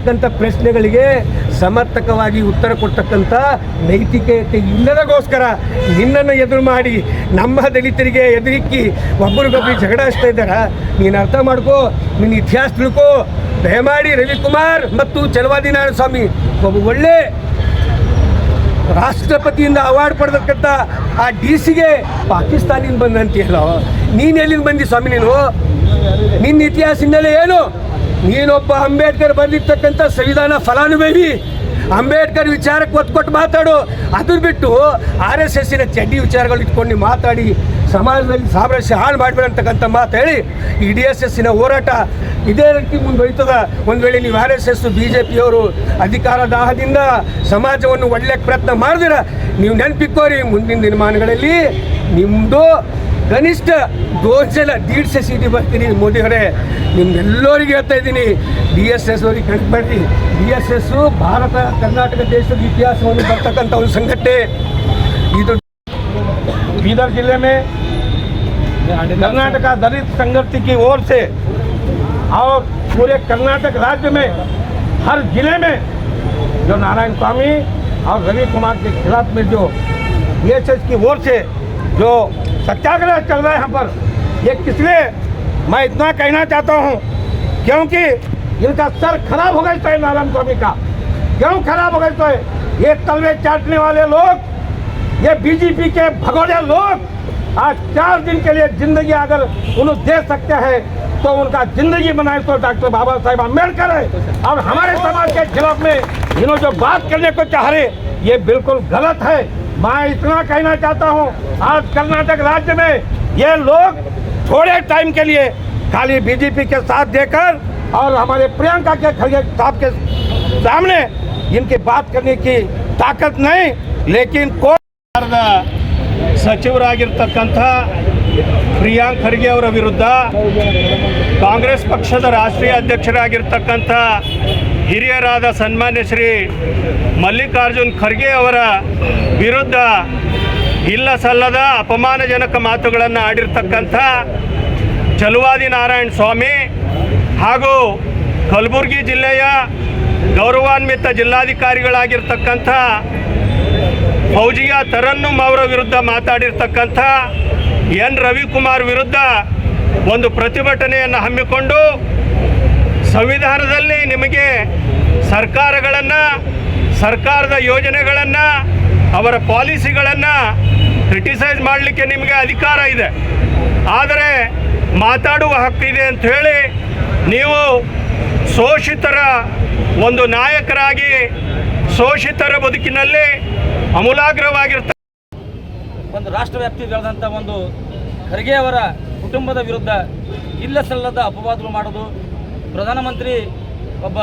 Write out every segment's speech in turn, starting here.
ಕೇಳ್ತಕ್ಕಂಥ ಪ್ರಶ್ನೆಗಳಿಗೆ ಸಮರ್ಥಕವಾಗಿ ಉತ್ತರ ಕೊಡ್ತಕ್ಕಂಥ ನೈತಿಕತೆ ಇಲ್ಲದಗೋಸ್ಕರ ನಿನ್ನನ್ನು ಎದುರು ಮಾಡಿ ನಮ್ಮ ದಲಿತರಿಗೆ ಎದುರಿಕ್ಕಿ ಒಬ್ಬರಿಗೊಬ್ಬರು ಜಗಳ ಹಚ್ತಾ ಇದ್ದಾರ. ನೀನು ಅರ್ಥ ಮಾಡ್ಕೋ, ನಿನ್ನ ಇತಿಹಾಸ ತಿಳ್ಕೋ. ದಯಮಾಡಿ ರವಿಕುಮಾರ್ ಮತ್ತು ಚಲವಾದಿ ನಾರಾಯಣ ಸ್ವಾಮಿ ಒಬ್ಬ ಒಳ್ಳೆ ರಾಷ್ಟ್ರಪತಿಯಿಂದ ಅವಾರ್ಡ್ ಪಡೆದಕ್ಕಂಥ ಆ DC-ಗೆ ಪಾಕಿಸ್ತಾನಿಂದ ಬಂದಂತೀಯಲ್ಲ, ನೀನು ಎಲ್ಲಿಂದ ಬಂದಿ ಸ್ವಾಮಿ? ನಿನ್ನ ಇತಿಹಾಸ ಹಿನ್ನೆಲೆ ಏನು? ನೀನೊಬ್ಬ ಅಂಬೇಡ್ಕರ್ ಬರೆದಿರ್ತಕ್ಕಂಥ ಸಂವಿಧಾನ ಫಲಾನುಭವಿ. ಅಂಬೇಡ್ಕರ್ ವಿಚಾರಕ್ಕೆ ಒತ್ತು ಕೊಟ್ಟು ಮಾತಾಡು. ಅದ್ರ ಬಿಟ್ಟು RSSನ ಚಡ್ಡಿ ವಿಚಾರಗಳು ಇಟ್ಕೊಂಡು ಮಾತಾಡಿ ಸಮಾಜದಲ್ಲಿ ಸಾಮರಸ್ಯ ಹಾಳು ಮಾಡಬೇಡ ಅಂತಕ್ಕಂಥ ಮಾತು ಹೇಳಿ ಈ DSSನ ಹೋರಾಟ ಇದೇ ರೀತಿ ಮುಂದುವರಿತದ. ಒಂದು ವೇಳೆ ನೀವು RSS BJPಯವರು ಅಧಿಕಾರ ದಾಹದಿಂದ ಸಮಾಜವನ್ನು ಒಳ್ಳೆಯ ಪ್ರಯತ್ನ ಮಾಡಿದ್ರೆ ನೀವು ನೆನಪಿಕ್ಕೋರಿ, ಮುಂದಿನ ದಿನಮಾನಗಳಲ್ಲಿ ನಿಮ್ಮದು ಕನಿಷ್ಠ 150 ಸೀಟಿ ಬರ್ತೀನಿ. ಮೋದಿಯವರೇ, ನಿಮ್ಗೆಲ್ಲರಿಗೆ ಹೇಳ್ತಾ ಇದ್ದೀನಿ, DSS ಅವರಿಗೆ ಕಣ್ಬೇಡ್ರಿ. DSS ಭಾರತ ಕರ್ನಾಟಕ ದೇಶದ ಇತಿಹಾಸವನ್ನು ಬರ್ತಕ್ಕಂಥ ಒಂದು ಸಂಘಟನೆ. ಇದು बीदर जिले में कर्नाटक दलित संघर्ष की ओर से और पूरे कर्नाटक राज्य में हर जिले में जो नारायण स्वामी और रवि कुमार के खिलाफ में जो DSS की ओर से जो सत्याग्रह चल रहा है यहाँ पर, ये किस लिए मैं इतना कहना चाहता हूँ, क्योंकि इनका सर खराब हो गया है नारायण स्वामी का। क्यों खराब हो गया है? ये तलवे चाटने वाले लोग, ये BJP के भगोड़े लोग आज 4 दिन के लिए जिंदगी अगर उन्हें दे सकते हैं तो उनका जिंदगी बनाए तो डॉक्टर बाबा साहेब अम्बेडकर है। और हमारे समाज के खिलाफ में इन्होंने जो बात करने को चाह रहे, ये बिल्कुल गलत है। मैं इतना कहना चाहता हूँ, आज कर्नाटक राज्य में ये लोग थोड़े टाइम के लिए खाली BJP के साथ देकर और हमारे प्रियंका के खड़गे साहब के सामने इनकी बात करने की ताकत नहीं, लेकिन ಸಚಿವರಾಗಿರ್ತಕ್ಕಂಥ ಪ್ರಿಯಾಂಕ್ ಖರ್ಗೆ ಅವರ ವಿರುದ್ಧ ಕಾಂಗ್ರೆಸ್ ಪಕ್ಷದ ರಾಷ್ಟ್ರೀಯ ಅಧ್ಯಕ್ಷರಾಗಿರ್ತಕ್ಕಂಥ ಹಿರಿಯರಾದ ಸನ್ಮಾನ್ಯ ಶ್ರೀ ಮಲ್ಲಿಕಾರ್ಜುನ್ ಖರ್ಗೆ ಅವರ ವಿರುದ್ಧ ಇಲ್ಲ ಸಲ್ಲದ ಅಪಮಾನಜನಕ ಮಾತುಗಳನ್ನು ಆಡಿರ್ತಕ್ಕಂಥ ಚಲವಾದಿ ನಾರಾಯಣ ಸ್ವಾಮಿ ಹಾಗೂ ಕಲಬುರಗಿ ಜಿಲ್ಲೆಯ ಗೌರವಾನ್ವಿತ ಜಿಲ್ಲಾಧಿಕಾರಿಗಳಾಗಿರ್ತಕ್ಕಂಥ ಫೌಜಿಯಾ ತರನ್ನುಮ್ ಅವರ ವಿರುದ್ಧ ಮಾತಾಡಿರ್ತಕ್ಕಂಥ ಎನ್ ರವಿಕುಮಾರ್ ವಿರುದ್ಧ ಒಂದು ಪ್ರತಿಭಟನೆಯನ್ನು ಹಮ್ಮಿಕೊಂಡು ಸಂವಿಧಾನದಲ್ಲಿ ನಿಮಗೆ ಸರ್ಕಾರಗಳನ್ನು, ಸರ್ಕಾರದ ಯೋಜನೆಗಳನ್ನು, ಅವರ ಪಾಲಿಸಿಗಳನ್ನು ಕ್ರಿಟಿಸೈಸ್ ಮಾಡಲಿಕ್ಕೆ ನಿಮಗೆ ಅಧಿಕಾರ ಇದೆ, ಆದರೆ ಮಾತಾಡುವ ಹಕ್ಕಿದೆ ಅಂತ ಹೇಳಿ ನೀವು ಶೋಷಿತರ ಒಂದು ನಾಯಕರಾಗಿ ಶೋಷಿತರ ಬದುಕಿನಲ್ಲಿ ಅಮೂಲಾಗ್ರವಾಗಿರ್ತ ಒಂದು ರಾಷ್ಟ್ರವ್ಯಾಪ್ತಿ ಬೆಳೆದಂಥ ಒಂದು ಖರ್ಗೆ ಅವರ ಕುಟುಂಬದ ವಿರುದ್ಧ ಇಲ್ಲ ಸಲ್ಲದ ಅಪವಾದಗಳು ಮಾಡೋದು. ಪ್ರಧಾನಮಂತ್ರಿ ಒಬ್ಬ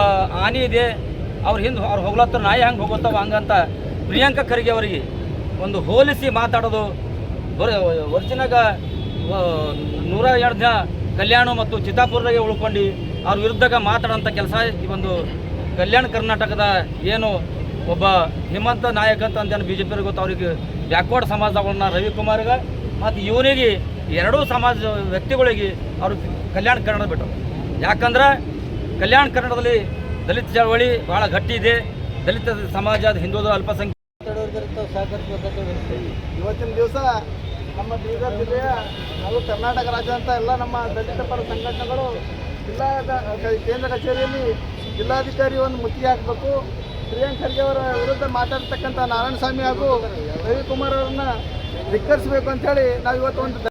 ಆನೆ ಇದೆ, ಅವ್ರ ಹಿಂದೆ ಅವ್ರು ಹೋಗ್ಲತ್ತಾರ, ನಾಯಿ ಹಂಗೆ ಹೋಗುತ್ತಾವ ಹಂಗಂತ ಪ್ರಿಯಾಂಕಾ ಖರ್ಗೆ ಅವರಿಗೆ ಒಂದು ಹೋಲಿಸಿ ಮಾತಾಡೋದು. ವರ್ಷನಾಗ 102 ದಿನ ಕಲ್ಯಾಣ ಮತ್ತು ಚಿತ್ತಾಪುರದಾಗೆ ಉಳ್ಕೊಂಡು ಅವ್ರ ವಿರುದ್ಧ ಮಾತಾಡೋಂಥ ಕೆಲಸ ಈ ಒಂದು ಕಲ್ಯಾಣ ಕರ್ನಾಟಕದ ಏನು ಒಬ್ಬ ಹಿಮಂತ ನಾಯಕ ಅಂತ ಅಂದೇನು BJP ಗೊತ್ತು, ಅವ್ರಿಗೆ ಬ್ಯಾಕ್ವರ್ಡ್ ಸಮಾಜಗಳನ್ನ ರವಿಕುಮಾರ್ಗೆ ಮತ್ತು ಇವನಿಗೆ ಎರಡೂ ಸಮಾಜ ವ್ಯಕ್ತಿಗಳಿಗೆ ಅವರು ಕಲ್ಯಾಣ ಕನ್ನಡ ಬಿಟ್ಟರು. ಯಾಕಂದ್ರೆ ಕಲ್ಯಾಣ ಕನ್ನಡದಲ್ಲಿ ದಲಿತ ಚಳವಳಿ ಭಾಳ ಗಟ್ಟಿ ಇದೆ. ದಲಿತ ಸಮಾಜ, ಹಿಂದುಳಿದ ಅಲ್ಪಸಂಖ್ಯಾತ ಇವತ್ತಿನ ದಿವಸ ನಮ್ಮ ಬೀದರ್ ಜಿಲ್ಲೆಯ ಹಾಗೂ ಕರ್ನಾಟಕ ರಾಜ್ಯಾದ್ಯಂತ ಎಲ್ಲ ನಮ್ಮ ದಲಿತ ಪರ ಸಂಘಟನೆಗಳು ಜಿಲ್ಲಾ ಕೇಂದ್ರ ಕಚೇರಿಯಲ್ಲಿ ಜಿಲ್ಲಾಧಿಕಾರಿ ಒಂದು ಮುತ್ತಿಗೆ ಹಾಕಬೇಕು. ಪ್ರಿಯಾಂಕ್ ಖರ್ಗೆ ಅವರ ವಿರುದ್ಧ ಮಾತಾಡ್ತಕ್ಕಂಥ ನಾರಾಯಣ ಸ್ವಾಮಿ ಹಾಗೂ ರವಿಕುಮಾರ್ ಅವರನ್ನ ಧಿಕ್ಕರಿಸಬೇಕು ಅಂತೇಳಿ ನಾವು ಇವತ್ತು ಒಂದು